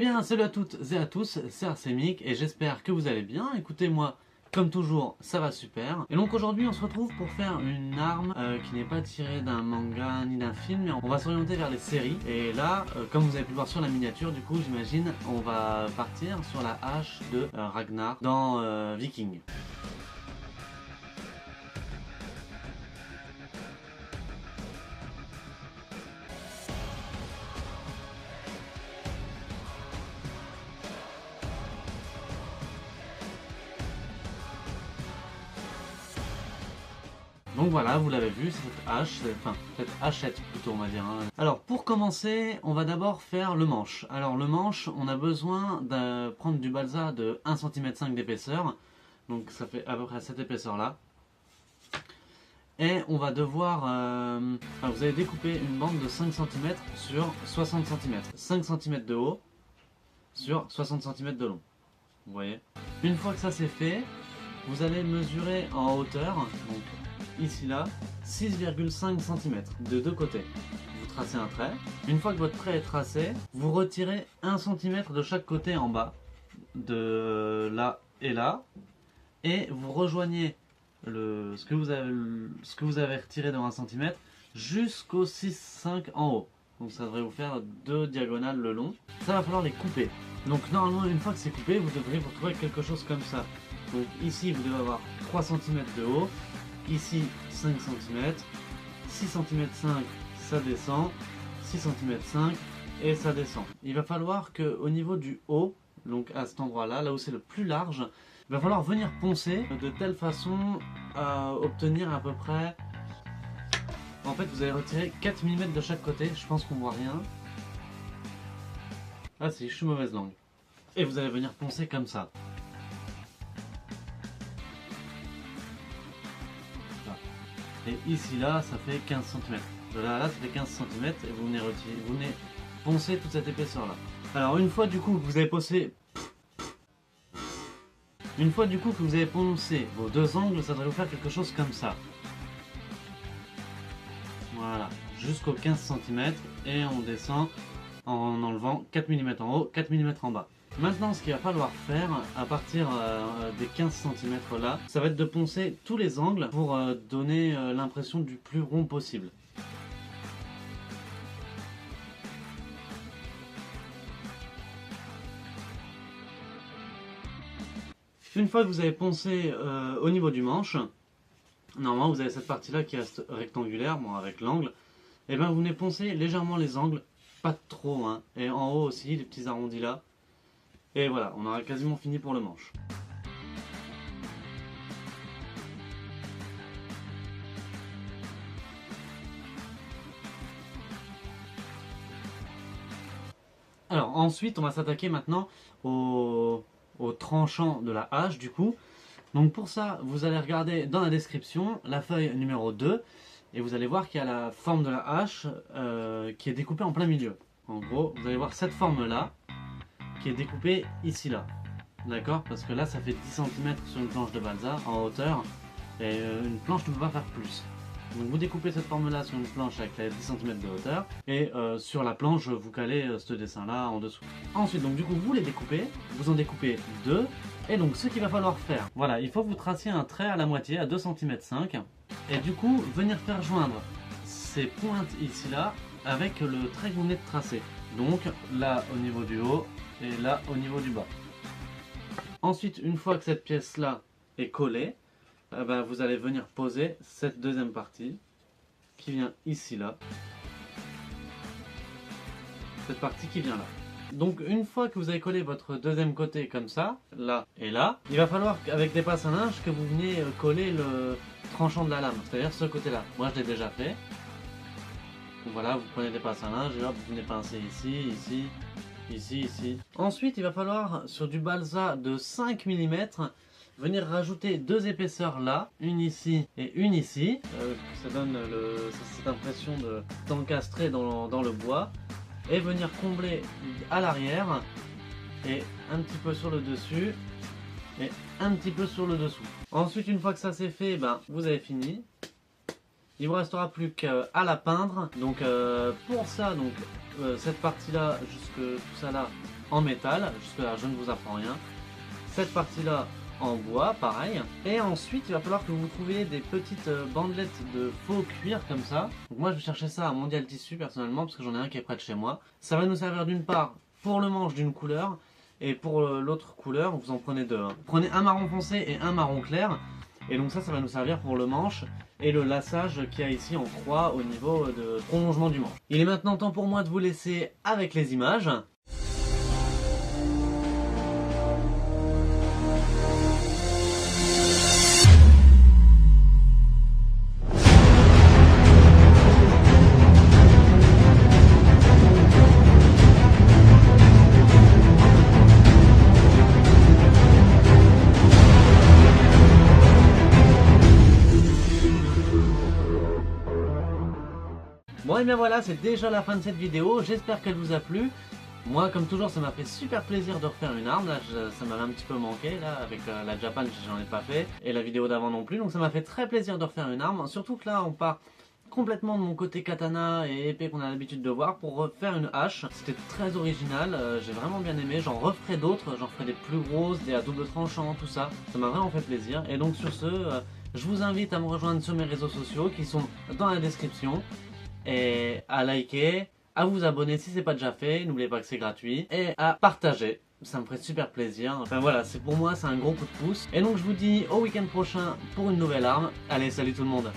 bien, salut à toutes et à tous, c'est Arsemic et j'espère que vous allez bien. Écoutez, moi, comme toujours, ça va super. Et donc aujourd'hui, on se retrouve pour faire une arme qui n'est pas tirée d'un manga ni d'un film, mais on va s'orienter vers les séries. Et là, comme vous avez pu le voir sur la miniature, du coup, j'imagine, on va partir sur la hache de Ragnar dans Viking. Donc voilà, vous l'avez vu, cette hache, enfin cette hachette plutôt on va dire. Alors pour commencer, on va d'abord faire le manche. Alors le manche, on a besoin de prendre du balsa de 1,5 cm d'épaisseur. Donc ça fait à peu près cette épaisseur là. Et on va devoir, vous allez découper une bande de 5 cm sur 60 cm. 5 cm de haut sur 60 cm de long. Vous voyez. Une fois que ça c'est fait, vous allez mesurer en hauteur, donc ici là, 6,5 cm de deux côtés. Vous tracez un trait. Une fois que votre trait est tracé, vous retirez 1 cm de chaque côté en bas, de là, et vous rejoignez ce que vous avez retiré de 1 cm jusqu'au 6,5 en haut. Donc ça devrait vous faire deux diagonales le long. Ça va falloir les couper. Donc normalement, une fois que c'est coupé, vous devrez vous retrouver quelque chose comme ça. Donc ici, vous devez avoir 3 cm de haut. Ici 5 cm, 6 cm 5, ça descend, 6 cm 5 et ça descend. Il va falloir que au niveau du haut, donc à cet endroit là, là où c'est le plus large, il va falloir venir poncer de telle façon à obtenir à peu près, en fait vous allez retirer 4 mm de chaque côté, je pense qu'on voit rien. Ah si, je suis mauvaise langue. Et vous allez venir poncer comme ça. Et ici là ça fait 15 cm. De là à là ça fait 15 cm et vous venez poncer toute cette épaisseur là. Alors une fois du coup que vous avez poncé vos deux angles, ça devrait vous faire quelque chose comme ça. Voilà, jusqu'au 15 cm et on descend en enlevant 4 mm en haut, 4 mm en bas. Maintenant, ce qu'il va falloir faire à partir des 15 cm là, ça va être de poncer tous les angles pour donner l'impression du plus rond possible. Une fois que vous avez poncé au niveau du manche, normalement vous avez cette partie là qui reste rectangulaire, bon, avec l'angle, et bien vous venez poncer légèrement les angles, pas trop, hein, et en haut aussi les petits arrondis là. Et voilà, on aura quasiment fini pour le manche. Alors ensuite, on va s'attaquer maintenant au tranchant de la hache du coup. Donc pour ça, vous allez regarder dans la description la feuille numéro 2 et vous allez voir qu'il y a la forme de la hache qui est découpée en plein milieu. En gros, vous allez voir cette forme là qui est découpée ici là. D'accord? Parce que là ça fait 10 cm sur une planche de balsa en hauteur et une planche ne peut pas faire plus. Donc vous découpez cette forme là sur une planche avec 10 cm de hauteur et sur la planche vous calez ce dessin là en dessous. Ensuite donc du coup vous les découpez, vous en découpez deux et donc ce qu'il va falloir faire, voilà, il faut que vous traciez un trait à la moitié à 2,5 cm et du coup venir faire joindre ces pointes ici là avec le trait que vous venez de tracer. Donc là au niveau du haut et là au niveau du bas. Ensuite, une fois que cette pièce-là est collée, vous allez venir poser cette deuxième partie qui vient ici là. Cette partie qui vient là. Donc une fois que vous avez collé votre deuxième côté comme ça, là et là, il va falloir qu'avec des pinces à linge que vous veniez coller le tranchant de la lame, c'est-à-dire ce côté-là. Moi je l'ai déjà fait. Donc voilà, vous prenez des pinces à linge et là vous venez pincer ici, ici. Ici. Ensuite, il va falloir, sur du balsa de 5 mm, venir rajouter deux épaisseurs là, une ici et une ici. Ça donne cette impression d'encastrer dans le bois. Et venir combler à l'arrière, et un petit peu sur le dessus, et un petit peu sur le dessous. Ensuite, une fois que ça c'est fait, vous avez fini. Il ne vous restera plus qu'à la peindre. Donc pour ça, cette partie là, jusque tout ça là, en métal, jusque là je ne vous apprends rien. Cette partie-là en bois, pareil. Et ensuite, il va falloir que vous trouviez des petites bandelettes de faux cuir comme ça. Donc moi, je vais chercher ça à Mondial Tissu personnellement, parce que j'en ai un qui est près de chez moi. Ça va nous servir d'une part pour le manche d'une couleur, et pour l'autre couleur, vous en prenez deux. Hein. Prenez un marron foncé et un marron clair. Et donc ça va nous servir pour le manche et le laçage qu'il y a ici en croix au niveau de prolongement du manche. Il est maintenant temps pour moi de vous laisser avec les images. Bon et bien voilà, c'est déjà la fin de cette vidéo, j'espère qu'elle vous a plu. Moi comme toujours ça m'a fait super plaisir de refaire une arme, là ça m'avait un petit peu manqué là, avec la Japan j'en ai pas fait, et la vidéo d'avant non plus, donc ça m'a fait très plaisir de refaire une arme, surtout que là on part complètement de mon côté katana et épée qu'on a l'habitude de voir pour refaire une hache. C'était très original, j'ai vraiment bien aimé, j'en referai d'autres, j'en ferai des plus grosses, des à double tranchant, tout ça, ça m'a vraiment fait plaisir. Et donc sur ce, je vous invite à me rejoindre sur mes réseaux sociaux qui sont dans la description. Et à liker, à vous abonner si c'est pas déjà fait, n'oubliez pas que c'est gratuit, et à partager, ça me ferait super plaisir. Enfin voilà, c'est pour moi c'est un gros coup de pouce. Et donc je vous dis au week-end prochain pour une nouvelle arme. Allez, salut tout le monde.